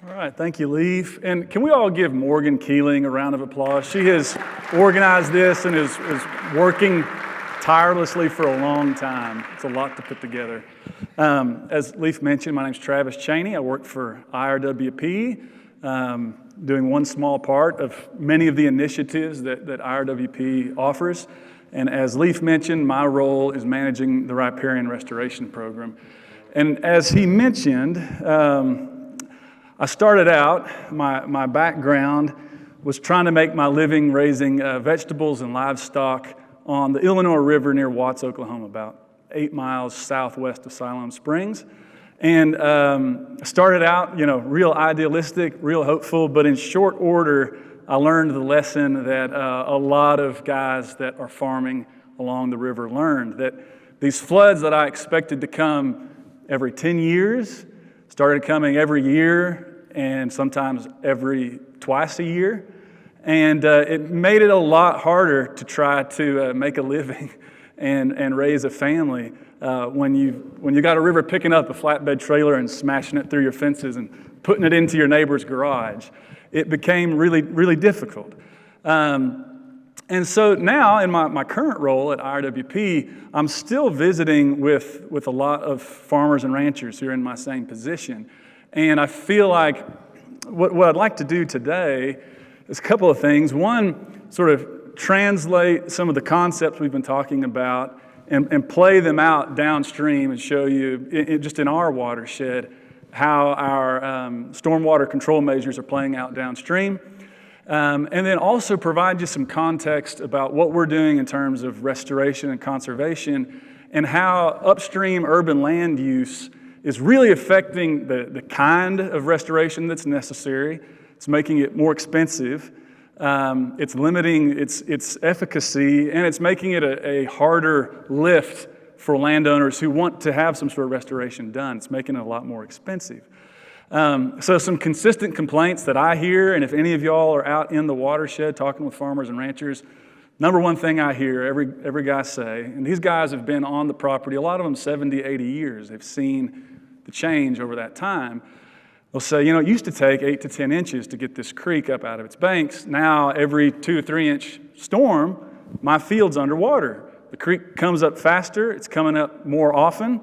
All right, thank you, Leaf. And can we all give Morgan Keeling a round of applause? She has organized this and is working tirelessly for a long time. It's a lot to put together. As Leaf mentioned, my name's Travis Chaney. I work for IRWP, doing one small part of many of the initiatives that IRWP offers. And as Leaf mentioned, my role is managing the Riparian Restoration Program. And as he mentioned, I started out, my background was trying to make my living raising vegetables and livestock on the Illinois River near Watts, Oklahoma, about 8 miles southwest of Siloam Springs. And started out, real idealistic, real hopeful, but in short order, I learned the lesson that a lot of guys that are farming along the river learned, that these floods that I expected to come every 10 years started coming every year and sometimes twice a year. And it made it a lot harder to try to make a living and raise a family when you got a river picking up a flatbed trailer and smashing it through your fences and putting it into your neighbor's garage. It became really, really difficult. And so now in my current role at IRWP, I'm still visiting with a lot of farmers and ranchers who are in my same position. And I feel like what I'd like to do today is a couple of things. One, sort of translate some of the concepts we've been talking about and play them out downstream and show you, just in our watershed, how our stormwater control measures are playing out downstream. And then also provide you some context about what we're doing in terms of restoration and conservation and how upstream urban land use is really affecting the kind of restoration that's necessary. It's making it more expensive. It's limiting its efficacy, and it's making it a harder lift for landowners who want to have some sort of restoration done. It's making it a lot more expensive. So some consistent complaints that I hear, and if any of y'all are out in the watershed talking with farmers and ranchers, number one thing I hear every guy say, and these guys have been on the property, a lot of them 70, 80 years. They've seen the change over that time. They'll say, it used to take 8 to 10 inches to get this creek up out of its banks. Now, every 2 or 3 inch storm, my field's underwater. The creek comes up faster. It's coming up more often.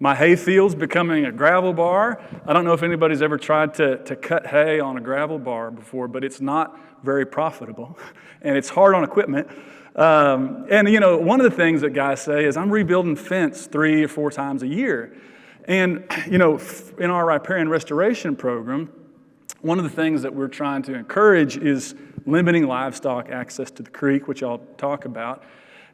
My hay field's becoming a gravel bar. I don't know if anybody's ever tried to cut hay on a gravel bar before, but it's not very profitable, and it's hard on equipment. And one of the things that guys say is, I'm rebuilding fence 3 or 4 times a year. And, in our Riparian Restoration Program, one of the things that we're trying to encourage is limiting livestock access to the creek, which I'll talk about.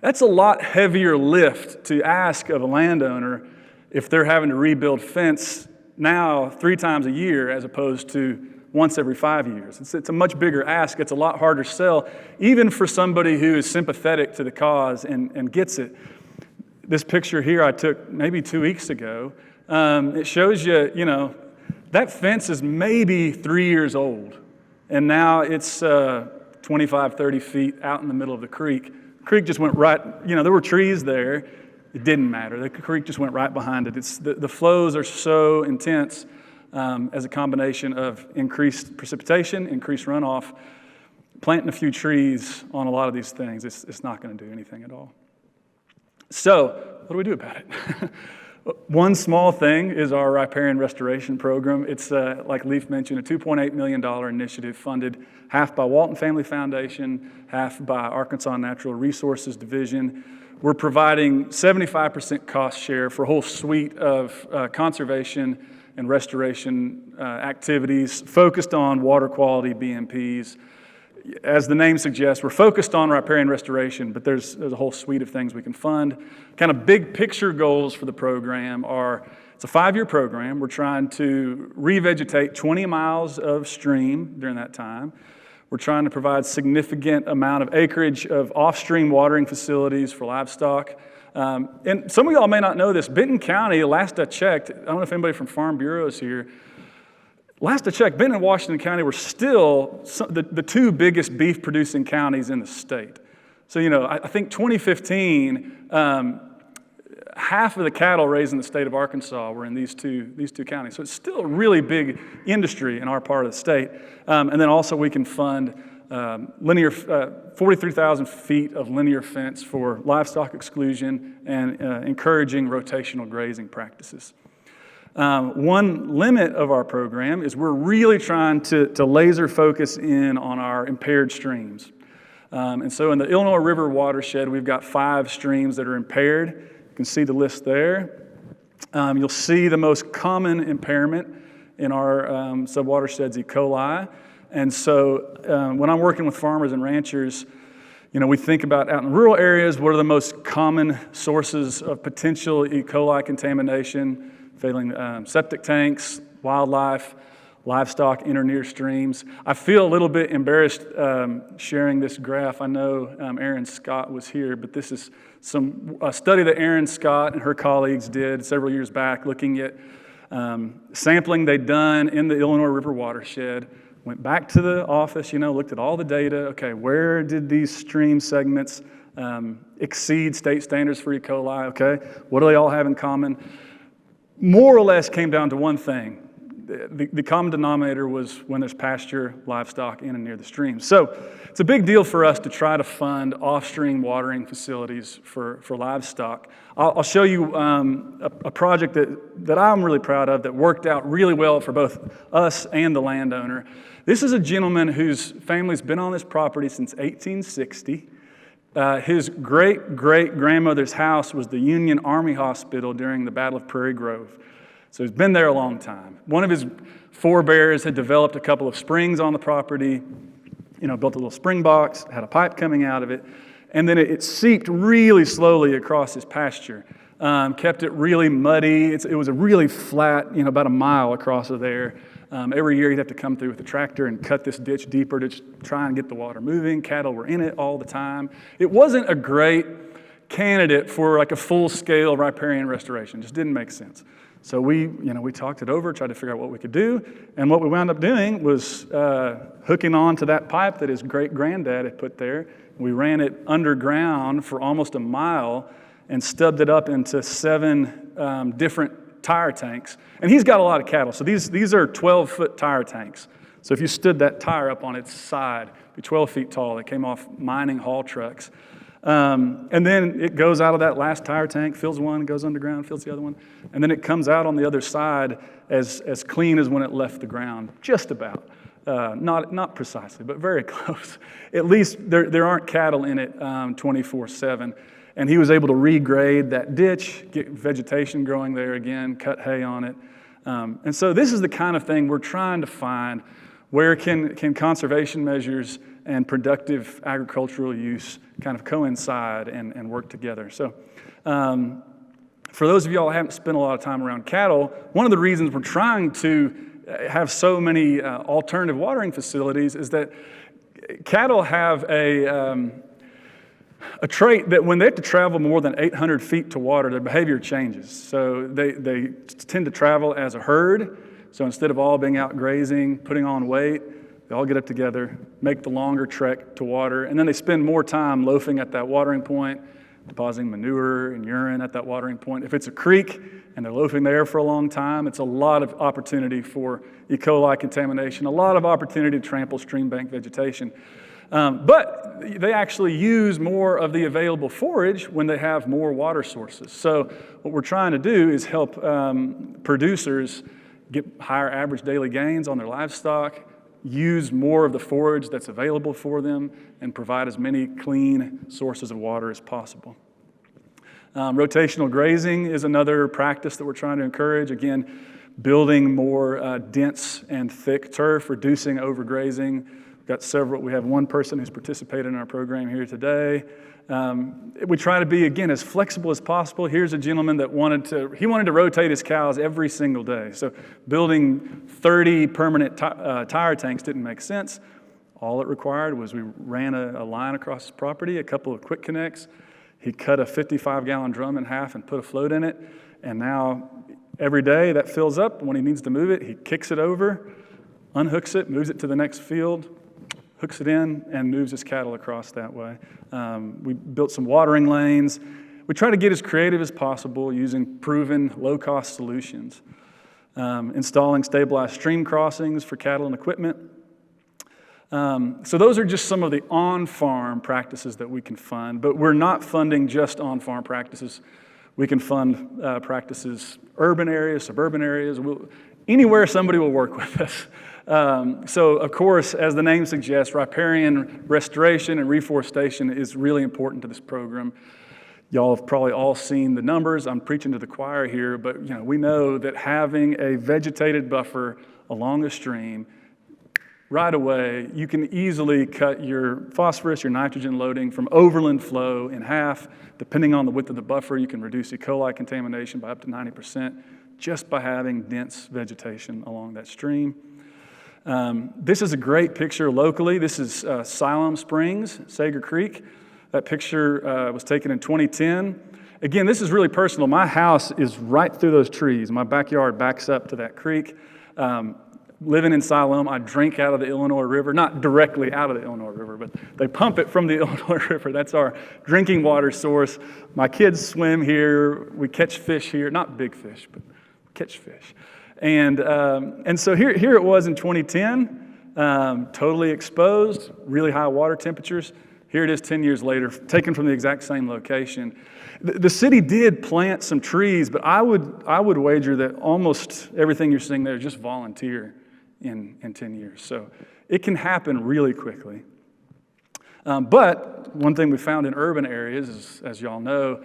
That's a lot heavier lift to ask of a landowner if they're having to rebuild fence now 3 times a year as opposed to once every 5 years. It's a much bigger ask. It's a lot harder sell, even for somebody who is sympathetic to the cause and gets it. This picture here I took maybe 2 weeks ago. It shows you, that fence is maybe 3 years old, and now it's 25, 30 feet out in the middle of the creek. The creek just went right, there were trees there. It didn't matter. The creek just went right behind it. The flows are so intense as a combination of increased precipitation, increased runoff. Planting a few trees on a lot of these things, it's not going to do anything at all. So what do we do about it? One small thing is our Riparian Restoration Program. It's, like Leaf mentioned, a $2.8 million initiative funded half by Walton Family Foundation, half by Arkansas Natural Resources Division. We're providing 75% cost share for a whole suite of conservation and restoration activities focused on water quality, BMPs. As the name suggests, we're focused on riparian restoration, but there's a whole suite of things we can fund. Kind of big picture goals for the program are, it's a 5-year program. We're trying to revegetate 20 miles of stream during that time. We're trying to provide significant amount of acreage of off-stream watering facilities for livestock. And some of y'all may not know this, Benton County, last I checked, I don't know if anybody from Farm Bureau is here, last I checked, Benton and Washington County were still the 2 biggest beef producing counties in the state. So, I think 2015, half of the cattle raised in the state of Arkansas were in these two counties. So it's still a really big industry in our part of the state. And then also we can fund 43,000 feet of linear fence for livestock exclusion and encouraging rotational grazing practices. One limit of our program is we're really trying to laser focus in on our impaired streams. And so in the Illinois River watershed, we've got 5 streams that are impaired. You can see the list there. You'll see the most common impairment in our subwatersheds, E. coli. And so when I'm working with farmers and ranchers, we think about out in rural areas, what are the most common sources of potential E. coli contamination, failing septic tanks, wildlife, livestock, near streams. I feel a little bit embarrassed sharing this graph. I know Erin Scott was here, but this is a study that Erin Scott and her colleagues did several years back looking at sampling they'd done in the Illinois River watershed. Went back to the office, looked at all the data. Okay, where did these stream segments exceed state standards for E. coli? Okay, what do they all have in common? More or less came down to one thing. The common denominator was when there's pasture, livestock in and near the stream. So it's a big deal for us to try to fund off-stream watering facilities for livestock. I'll show you a project that I'm really proud of that worked out really well for both us and the landowner. This is a gentleman whose family's been on this property since 1860. His great-great-grandmother's house was the Union Army Hospital during the Battle of Prairie Grove. So he's been there a long time. One of his forebears had developed a couple of springs on the property, built a little spring box, had a pipe coming out of it, and then it seeped really slowly across his pasture, kept it really muddy. It was a really flat, about a mile across of there. Every year he'd have to come through with a tractor and cut this ditch deeper to try and get the water moving. Cattle were in it all the time. It wasn't a great candidate for like a full-scale riparian restoration. Just didn't make sense. So we talked it over, tried to figure out what we could do, and what we wound up doing was hooking on to that pipe that his great-granddad had put there. We ran it underground for almost a mile and stubbed it up into 7 different tire tanks. And he's got a lot of cattle, so these are 12-foot tire tanks. So if you stood that tire up on its side, it'd be 12 feet tall. They came off mining haul trucks. And then it goes out of that last tire tank, fills one, goes underground, fills the other one, and then it comes out on the other side as clean as when it left the ground, just about. Not precisely, but very close. At least there aren't cattle in it 24/7. And he was able to regrade that ditch, get vegetation growing there again, cut hay on it. And so this is the kind of thing we're trying to find. Where can conservation measures and productive agricultural use kind of coincide and work together? So for those of y'all who haven't spent a lot of time around cattle, one of the reasons we're trying to have so many alternative watering facilities is that cattle have a trait that when they have to travel more than 800 feet to water, their behavior changes. So they tend to travel as a herd. So instead of all being out grazing, putting on weight, they all get up together, make the longer trek to water, and then they spend more time loafing at that watering point, depositing manure and urine at that watering point. If it's a creek and they're loafing there for a long time, it's a lot of opportunity for E. coli contamination, a lot of opportunity to trample stream bank vegetation. But they actually use more of the available forage when they have more water sources. So what we're trying to do is help producers get higher average daily gains on their livestock, use more of the forage that's available for them, and provide as many clean sources of water as possible. Rotational grazing is another practice that we're trying to encourage. Again, building more dense and thick turf, reducing overgrazing. We have one person who's participated in our program here today. We try to be, again, as flexible as possible. Here's a gentleman that wanted to rotate his cows every single day. So building 30 permanent tire tanks didn't make sense. All it required was we ran a line across his property, a couple of quick connects. He cut a 55-gallon drum in half and put a float in it. And now every day that fills up. When he needs to move it, he kicks it over, unhooks it, moves it to the next field, hooks it in, and moves his cattle across that way. We built some watering lanes. we try to get as creative as possible using proven low-cost solutions. Installing stabilized stream crossings for cattle and equipment. So those are just some of the on-farm practices that we can fund, but we're not funding just on-farm practices. We can fund practices, urban areas, suburban areas, anywhere somebody will work with us. So of course, as the name suggests, riparian restoration and reforestation is really important to this program. Y'all have probably all seen the numbers. I'm preaching to the choir here, but we know that having a vegetated buffer along a stream, right away, you can easily cut your phosphorus, your nitrogen loading from overland flow in half. Depending on the width of the buffer, you can reduce E. coli contamination by up to 90% just by having dense vegetation along that stream. This is a great picture locally. This is Siloam Springs, Sager Creek. That picture was taken in 2010. Again, this is really personal. My house is right through those trees. My backyard backs up to that creek. Living in Siloam, I drink out of the Illinois River, not directly out of the Illinois River, but they pump it from the Illinois River. That's our drinking water source. My kids swim here. We catch fish here, not big fish, but we catch fish. And so here it was in 2010, totally exposed, really high water temperatures. Here it is 10 years later, taken from the exact same location. The city did plant some trees, but I would wager that almost everything you're seeing there is just volunteer in 10 years. So it can happen really quickly. But one thing we found in urban areas is, as y'all know,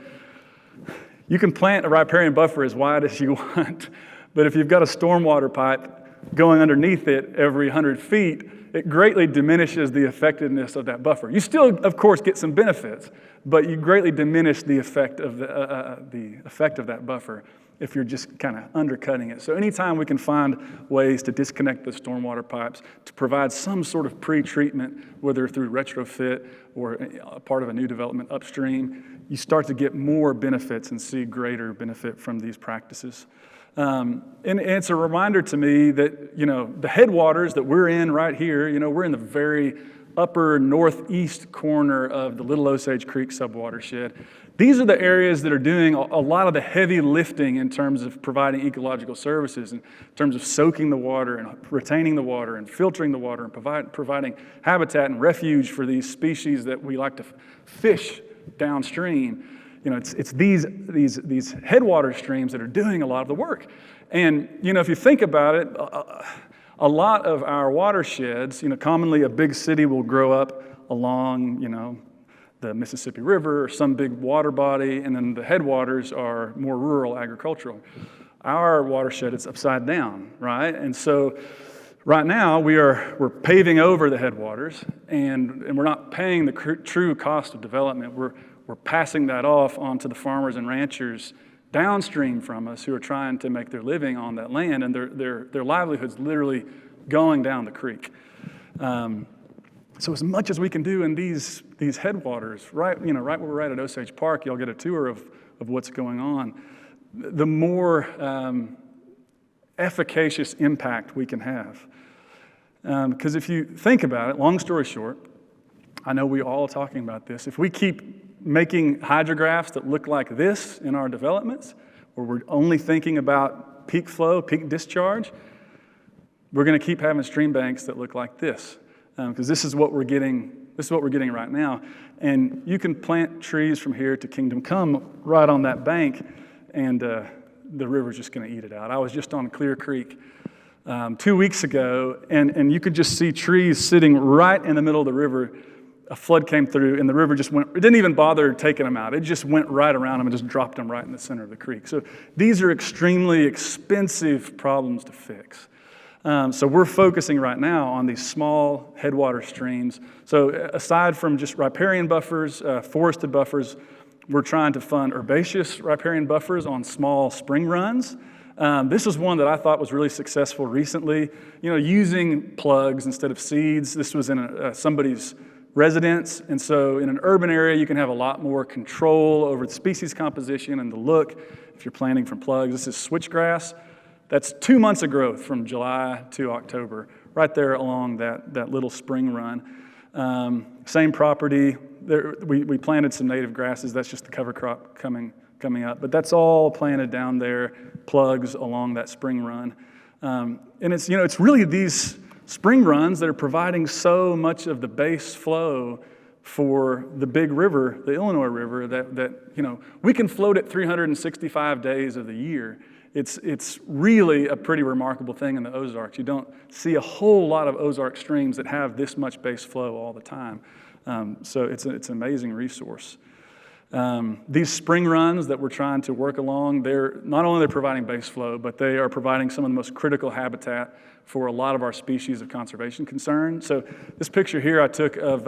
you can plant a riparian buffer as wide as you want, but if you've got a stormwater pipe going underneath it every 100 feet, it greatly diminishes the effectiveness of that buffer. You still, of course, get some benefits, but you greatly diminish the effect of that buffer if you're just kind of undercutting it. So anytime we can find ways to disconnect the stormwater pipes, to provide some sort of pre-treatment, whether through retrofit or a part of a new development upstream, you start to get more benefits and see greater benefit from these practices. And it's a reminder to me that, the headwaters that we're in right here, we're in the very upper northeast corner of the Little Osage Creek subwatershed. These are the areas that are doing a lot of the heavy lifting in terms of providing ecological services, in terms of soaking the water and retaining the water and filtering the water and providing habitat and refuge for these species that we like to fish downstream. It's these headwater streams that are doing a lot of the work. And, if you think about it, a lot of our watersheds, commonly a big city will grow up along, the Mississippi River or some big water body, and then the headwaters are more rural agricultural. Our watershed is upside down, right? And so right now we're paving over the headwaters, and we're not paying the true cost of development. We're passing that off onto the farmers and ranchers downstream from us who are trying to make their living on that land, and their livelihood's literally going down the creek. So as much as we can do in these headwaters, right where we're at Osage Park, y'all get a tour of what's going on, the more efficacious impact we can have. Because if you think about it, long story short, I know we're all talking about this, if we keep making hydrographs that look like this in our developments, where we're only thinking about peak flow, peak discharge, we're going to keep having stream banks that look like this, because this is what we're getting. This is what we're getting right now. And you can plant trees from here to Kingdom Come right on that bank, and the river's just going to eat it out. I was just on Clear Creek 2 weeks ago, and you could just see trees sitting right in the middle of the river. A flood came through, and the river just went, it didn't even bother taking them out. It just went right around them and just dropped them right in the center of the creek. So these are extremely expensive problems to fix. So we're focusing right now on these small headwater streams. So aside from just riparian buffers, forested buffers, we're trying to fund herbaceous riparian buffers on small spring runs. This was one that I thought was really successful recently. Using plugs instead of seeds. This was in somebody's residence, and so in an urban area, you can have a lot more control over the species composition and the look if you're planting from plugs. This is switchgrass. That's 2 months of growth from July to October, right there along that little spring run. Same property, we planted some native grasses. That's just the cover crop coming up. But that's all planted down there, plugs along that spring run. And it's really these spring runs that are providing so much of the base flow for the big river, the Illinois River, that we can float it 365 days of the year. It's really a pretty remarkable thing in the Ozarks. You don't see a whole lot of Ozark streams that have this much base flow all the time. So it's an amazing resource. These spring runs that we're trying to work along, they're not only providing base flow, but they are providing some of the most critical habitat for a lot of our species of conservation concern. So this picture here I took of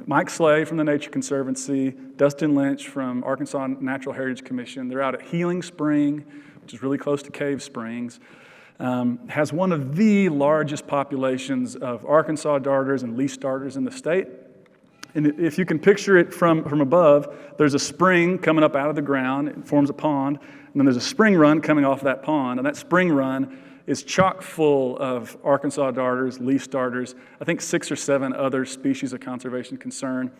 Mike Slay from the Nature Conservancy, Dustin Lynch from Arkansas Natural Heritage Commission. They're out at Healing Spring, which is really close to Cave Springs. Has one of the largest populations of Arkansas darters and least darters in the state. And if you can picture it from above, there's a spring coming up out of the ground. It forms a pond. And then there's a spring run coming off that pond. And that spring run is chock full of Arkansas darters, least darters, I think 6 or 7 other species of conservation concern.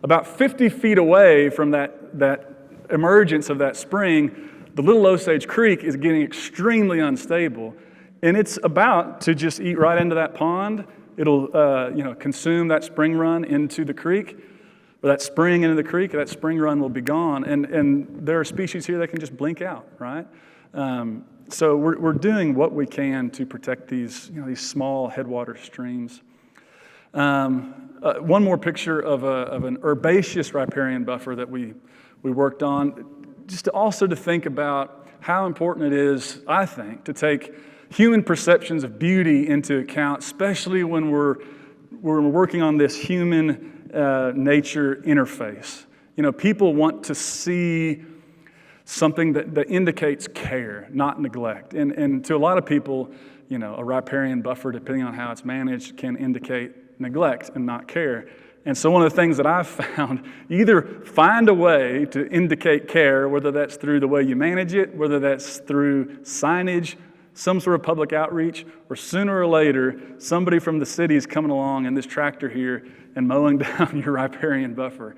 About 50 feet away from that emergence of that spring, the Little Osage Creek is getting extremely unstable. And it's about to just eat right into that pond. It'll consume that spring run into the creek, or that spring into the creek. That spring run will be gone, and there are species here that can just blink out, right? So we're doing what we can to protect these small headwater streams. One more picture of an herbaceous riparian buffer that we worked on, just also to think about how important it is, I think, to take human perceptions of beauty into account, especially when we're working on this human nature interface. People want to see something that indicates care, not neglect. And to a lot of people, a riparian buffer, depending on how it's managed, can indicate neglect and not care. And so one of the things that I've found, either find a way to indicate care, whether that's through the way you manage it, whether that's through signage, some sort of public outreach, or sooner or later, somebody from the city is coming along in this tractor here and mowing down your riparian buffer.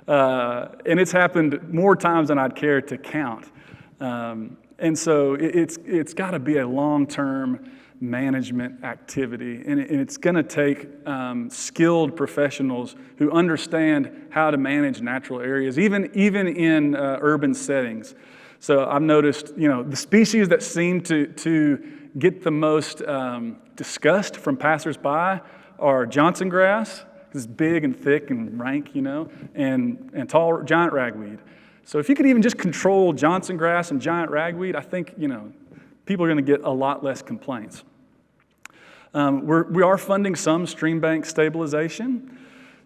And it's happened more times than I'd care to count. And so it's got to be a long-term management activity, and it's going to take skilled professionals who understand how to manage natural areas, even in urban settings. So I've noticed, the species that seem to get the most disgust from passersby are Johnson grass, because it's big and thick and rank, and tall giant ragweed. So if you could even just control Johnson grass and giant ragweed, I think, people are going to get a lot less complaints. We are funding some stream bank stabilization.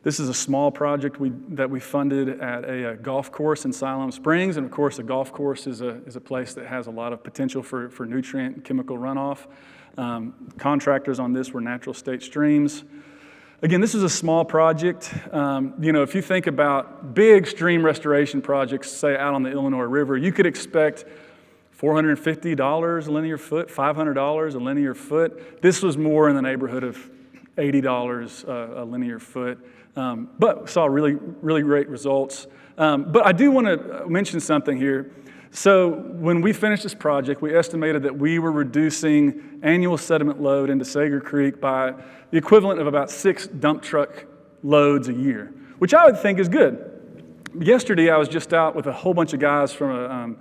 This is a small project that we funded at a golf course in Siloam Springs, and of course, a golf course is a place that has a lot of potential for nutrient and chemical runoff. Contractors on this were Natural State Streams. Again, this is a small project. If you think about big stream restoration projects, say out on the Illinois River, you could expect $450 a linear foot, $500 a linear foot. This was more in the neighborhood of $80 a linear foot, but saw really, really great results. But I do want to mention something here. So when we finished this project, we estimated that we were reducing annual sediment load into Sager Creek by the equivalent of about 6 dump truck loads a year, which I would think is good. Yesterday, I was just out with a whole bunch of guys from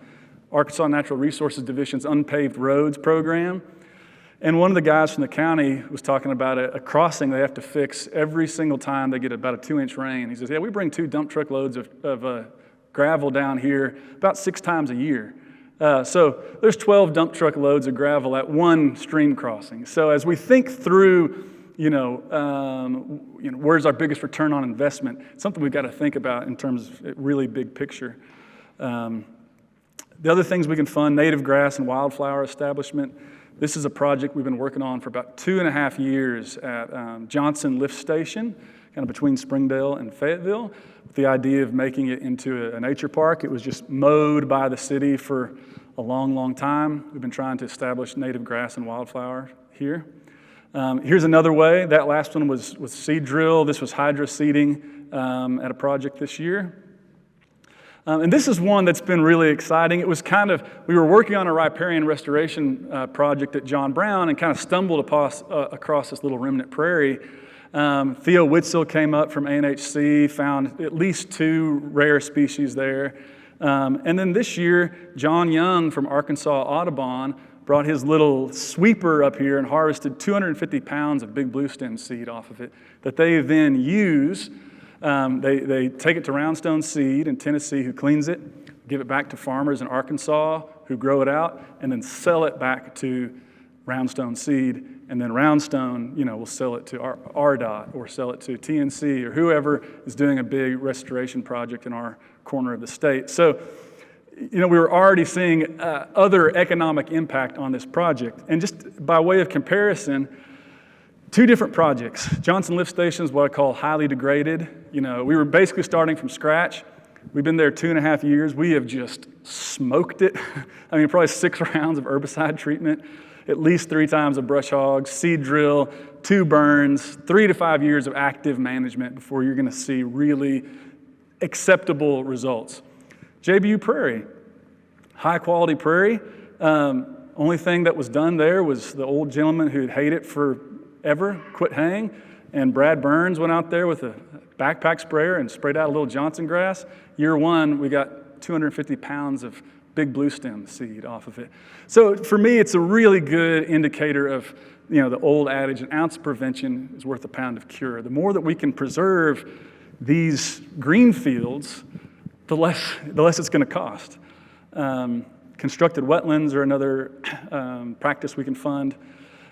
Arkansas Natural Resources Division's Unpaved Roads program. And one of the guys from the county was talking about a crossing they have to fix every single time they get about a 2-inch rain. He says, we bring 2 dump truck loads of gravel down here about 6 times a year. So there's 12 dump truck loads of gravel at one stream crossing. So as we think through, where's our biggest return on investment, it's something we've got to think about in terms of really big picture. The other things we can fund, native grass and wildflower establishment. This is a project we've been working on for about 2.5 years at Johnson Lift Station, kind of between Springdale and Fayetteville, with the idea of making it into a nature park. It was just mowed by the city for a long, long time. We've been trying to establish native grass and wildflower here. Here's another way. That last one was seed drill. This was Hydra Seeding at a project this year. And this is one that's been really exciting. It was we were working on a riparian restoration project at John Brown and kind of stumbled across this little remnant prairie. Theo Witzel came up from ANHC, found at least 2 rare species there. And then this year, John Young from Arkansas Audubon brought his little sweeper up here and harvested 250 pounds of big bluestem seed off of it that they then use. They take it to Roundstone Seed in Tennessee, who cleans it, give it back to farmers in Arkansas who grow it out, and then sell it back to Roundstone Seed. And then Roundstone, will sell it to RDOT or sell it to TNC or whoever is doing a big restoration project in our corner of the state. So, we were already seeing other economic impact on this project. And just by way of comparison, 2 different projects. Johnson Lift Station is what I call highly degraded. We were basically starting from scratch. We've been there 2.5 years. We have just smoked it. Probably 6 rounds of herbicide treatment, at least 3 times of brush hog, seed drill, 2 burns, 3 to 5 years of active management before you're going to see really acceptable results. JBU Prairie, high quality prairie. Only thing that was done there was the old gentleman who'd hate it forever quit haying, and Brad Burns went out there with a backpack sprayer and sprayed out a little Johnson grass. Year 1, we got 250 pounds of big bluestem seed off of it. So for me, it's a really good indicator of the old adage, an ounce of prevention is worth a pound of cure. The more that we can preserve these green fields, the less it's going to cost. Constructed wetlands are another practice we can fund.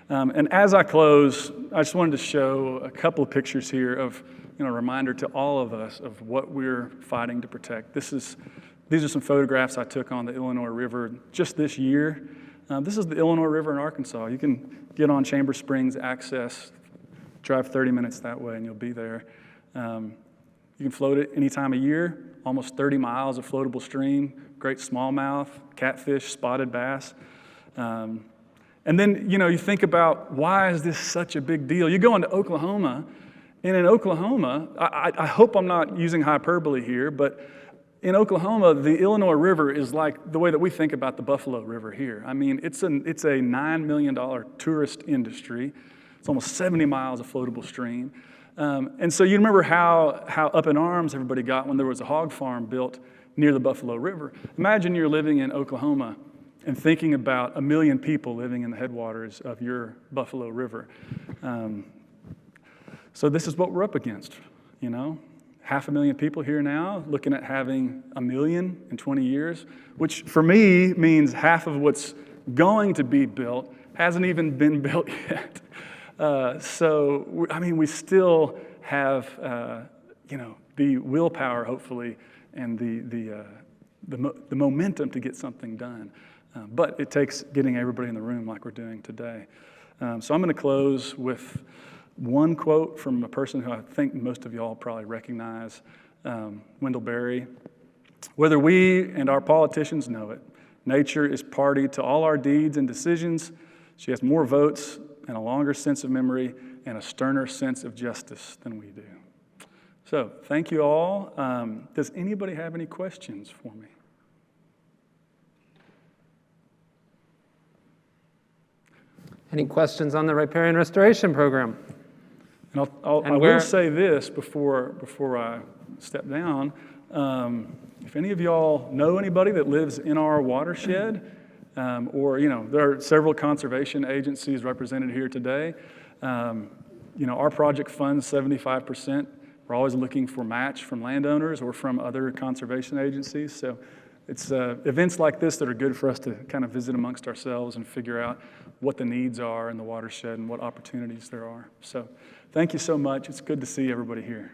And as I close, I just wanted to show a couple of pictures here of a reminder to all of us of what we're fighting to protect. These are some photographs I took on the Illinois River just this year. This is the Illinois River in Arkansas. You can get on Chamber Springs Access, drive 30 minutes that way, and you'll be there. You can float it any time of year, almost 30 miles of floatable stream, great smallmouth, catfish, spotted bass. And then, you think about, why is this such a big deal? You go into Oklahoma, and in Oklahoma, I hope I'm not using hyperbole here, but in Oklahoma, the Illinois River is like the way that we think about the Buffalo River here. It's a $9 million tourist industry. It's almost 70 miles of floatable stream. And so you remember how up in arms everybody got when there was a hog farm built near the Buffalo River. Imagine you're living in Oklahoma and thinking about 1 million people living in the headwaters of your Buffalo River. So this is what we're up against, 500,000 people here now, looking at having 1 million in 20 years, which for me means half of what's going to be built hasn't even been built yet. We still have, the willpower, hopefully, and the momentum to get something done. But it takes getting everybody in the room like we're doing today. So I'm going to close with one quote from a person who I think most of y'all probably recognize, Wendell Berry. Whether we and our politicians know it, nature is party to all our deeds and decisions. She has more votes and a longer sense of memory and a sterner sense of justice than we do. So thank you all. Does anybody have any questions for me? Any questions on the Riparian Restoration Program? And I will say this before I step down. If any of y'all know anybody that lives in our watershed, or there are several conservation agencies represented here today. Our project funds 75%. We're always looking for match from landowners or from other conservation agencies. So it's events like this that are good for us to kind of visit amongst ourselves and figure out what the needs are in the watershed and what opportunities there are. So thank you so much. It's good to see everybody here.